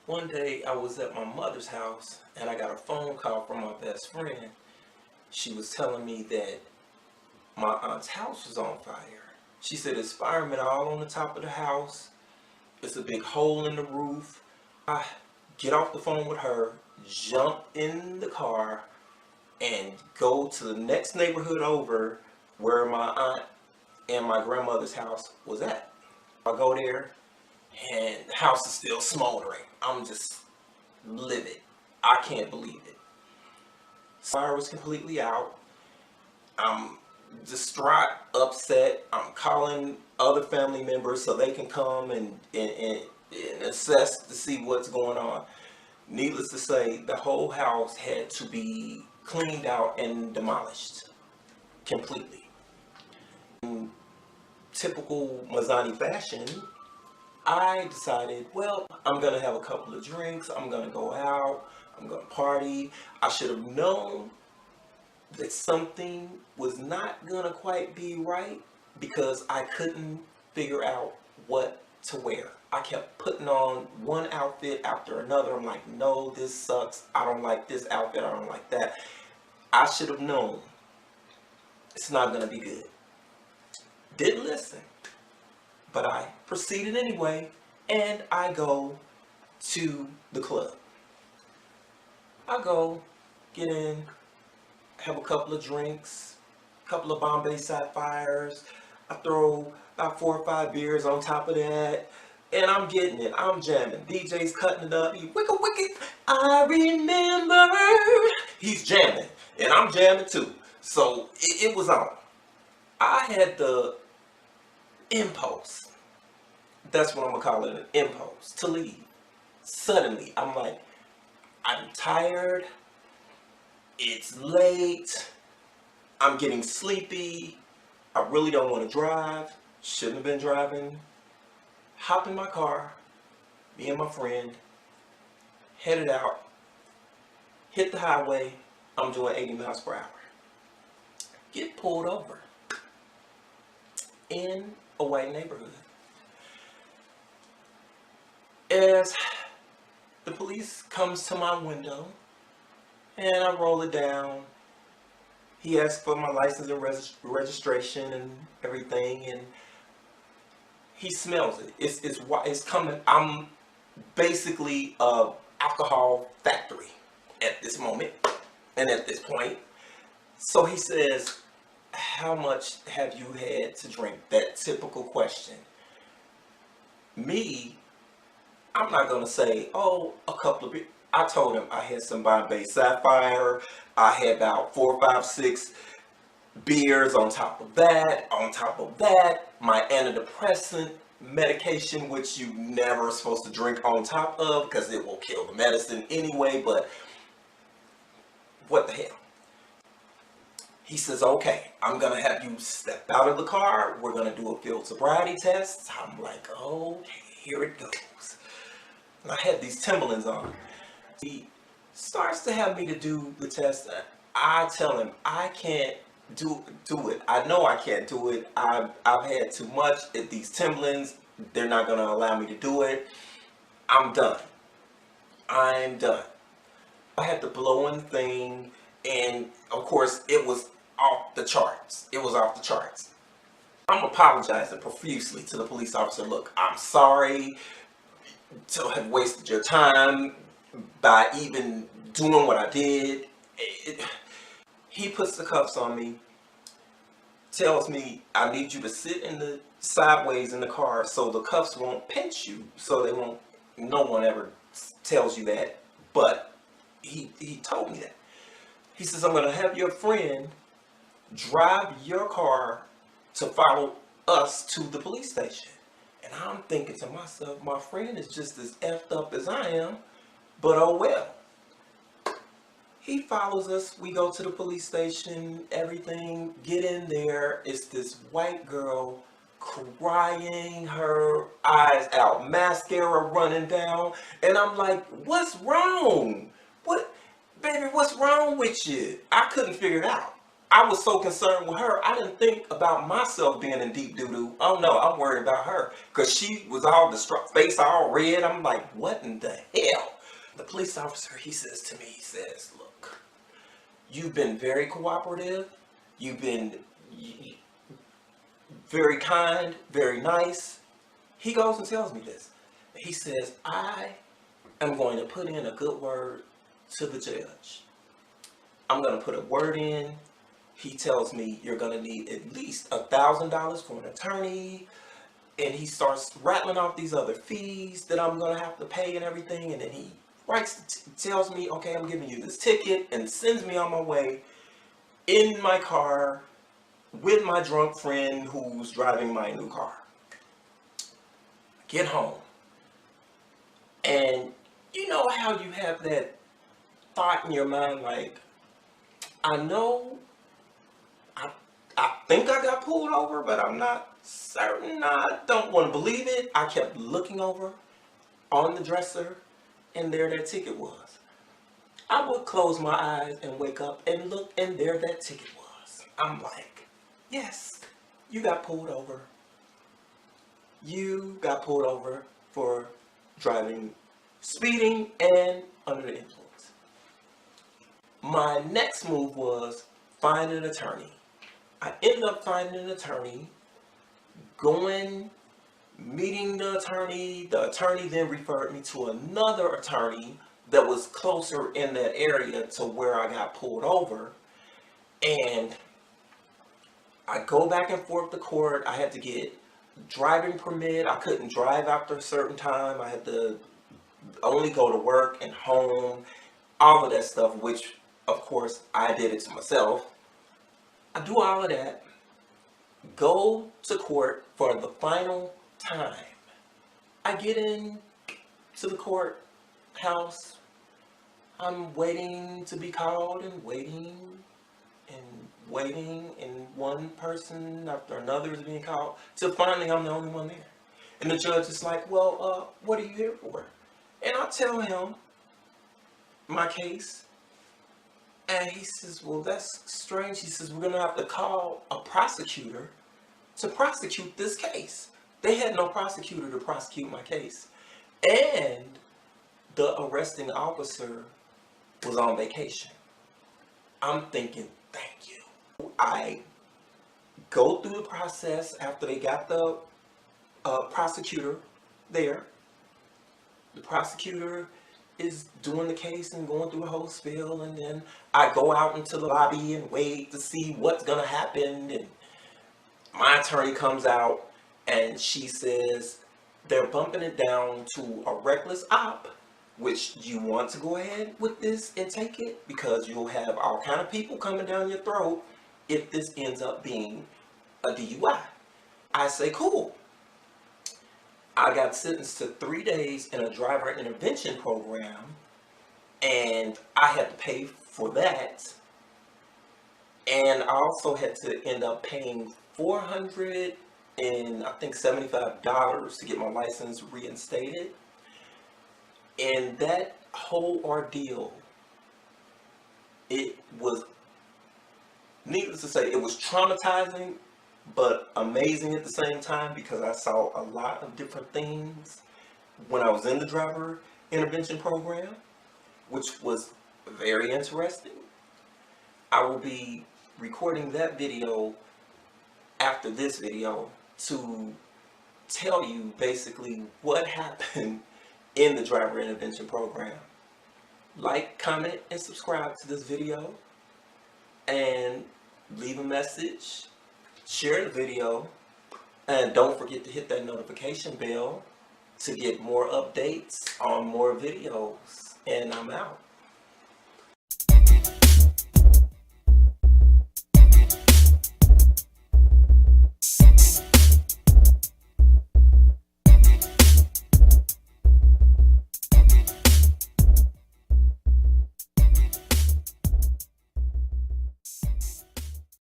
One day I was at my mother's house and I got a phone call from my best friend. She was telling me that my aunt's house was on fire. She said it's firemen all on the top of the house. It's a big hole in the roof. I get off the phone with her, jump in the car, and go to the next neighborhood over where my aunt and my grandmother's house was at. I go there and the house is still smoldering. I'm just livid. I can't believe it. Fire was completely out. I'm distraught, upset. I'm calling other family members so they can come and assess to see what's going on. Needless to say, the whole house had to be cleaned out and demolished completely. In typical Mazzani fashion, I decided, well, I'm going to have a couple of drinks, I'm going to go out, I'm going to party. I should have known that something was not going to quite be right because I couldn't figure out what to wear. I kept putting on one outfit after another. I'm like, no, this sucks. I don't like this outfit. I don't like that. I should have known it's not going to be good. Didn't listen. But I proceeded anyway, and I go to the club. I go, get in, have a couple of drinks, a couple of Bombay Sapphires. I throw about 4 or 5 beers on top of that, and I'm getting it. I'm jamming. DJ's cutting it up. He wicka wicked. I remember. He's jamming, and I'm jamming too. So it was on. I had the impulse. That's what I'm gonna call it, an impulse to leave. Suddenly, I'm like, I'm tired. It's late. I'm getting sleepy. I really don't want to drive. Shouldn't have been driving. Hop in my car, me and my friend, headed out, hit the highway. I'm doing 80 miles per hour. Get pulled over in a white neighborhood. As the police comes to my window and I roll it down, he asks for my license and registration and everything, and he smells it. It's coming. I'm basically a alcohol factory at this moment and at this point. So he says, how much have you had to drink? That typical question. Me, I'm not going to say, oh, a couple of beers. I told him I had some Bombay Sapphire. I had about 4, 5, 6 beers on top of that. On top of that, my antidepressant medication, which you never are supposed to drink on top of because it will kill the medicine anyway, but what the hell. He says, okay, I'm going to have you step out of the car. We're going to do a field sobriety test. I'm like, okay, here it goes. And I had these Timberlands on. He starts to have me to do the test. I tell him, I can't do it. I know I can't do it. I've had too much at these Timberlands. They're not going to allow me to do it. I'm done. I'm done. I had the blowing thing, and of course, it was off the charts. It was off the charts. I'm apologizing profusely to the police officer. Look, I'm sorry to have wasted your time by even doing what I did. He puts the cuffs on me, tells me I need you to sit in the sideways in the car so the cuffs won't pinch you, so they won't. No one ever tells you that, but he told me that. He says, I'm going to have your friend drive your car to follow us to the police station. And I'm thinking to myself, my friend is just as effed up as I am, but oh well. He follows us, we go to the police station, everything, get in there. It's this white girl crying her eyes out, mascara running down, and I'm like, what's wrong? What, baby, what's wrong with you? I couldn't figure it out. I was so concerned with her, I didn't think about myself being in deep doo-doo. Oh no, I'm worried about her. Because she was all distraught, face all red. I'm like, what in the hell? The police officer, he says to me, he says, look, you've been very cooperative. You've been very kind, very nice. He goes and tells me this. He says, I am going to put in a good word to the judge. I'm going to put a word in. He tells me you're going to need at least $1,000 for an attorney. And he starts rattling off these other fees that I'm going to have to pay and everything. And then he tells me, okay, I'm giving you this ticket, and sends me on my way in my car with my drunk friend who's driving my new car. Get home. And you know how you have that thought in your mind like, I know, I think I got pulled over, but I'm not certain. I don't want to believe it. I kept looking over on the dresser, and there that ticket was. I would close my eyes and wake up and look, and there that ticket was. I'm like, yes, you got pulled over. You got pulled over for driving, speeding, and under the influence. My next move was find an attorney. I ended up finding an attorney, meeting the attorney. The attorney then referred me to another attorney that was closer in that area to where I got pulled over. And I go back and forth to court. I had to get driving permit. I couldn't drive after a certain time. I had to only go to work and home, all of that stuff, which of course I did it to myself. I do all of that, go to court for the final time. I get in to the courthouse. I'm waiting to be called and waiting, and one person after another is being called, till finally I'm the only one there. And the judge is like, well, what are you here for? And I tell him my case. And he says, well, that's strange. He says, we're going to have to call a prosecutor to prosecute this case. They had no prosecutor to prosecute my case. And the arresting officer was on vacation. I'm thinking, thank you. I go through the process after they got the prosecutor there. The prosecutor is doing the case and going through the whole spiel, and then I go out into the lobby and wait to see what's gonna happen. And my attorney comes out and she says they're bumping it down to a reckless op, which you want to go ahead with this and take it because you'll have all kind of people coming down your throat if this ends up being a DUI. I say, cool. I got sentenced to 3 days in a driver intervention program, and I had to pay for that. And I also had to end up paying $475 to get my license reinstated. And that whole ordeal, it was, needless to say, it was traumatizing, but amazing at the same time because I saw a lot of different things when I was in the driver intervention program, which was very interesting. I will be recording that video after this video to tell you basically what happened in the driver intervention program. Like, comment, and subscribe to this video, and leave a message. Share the video, and don't forget to hit that notification bell to get more updates on more videos. And I'm out.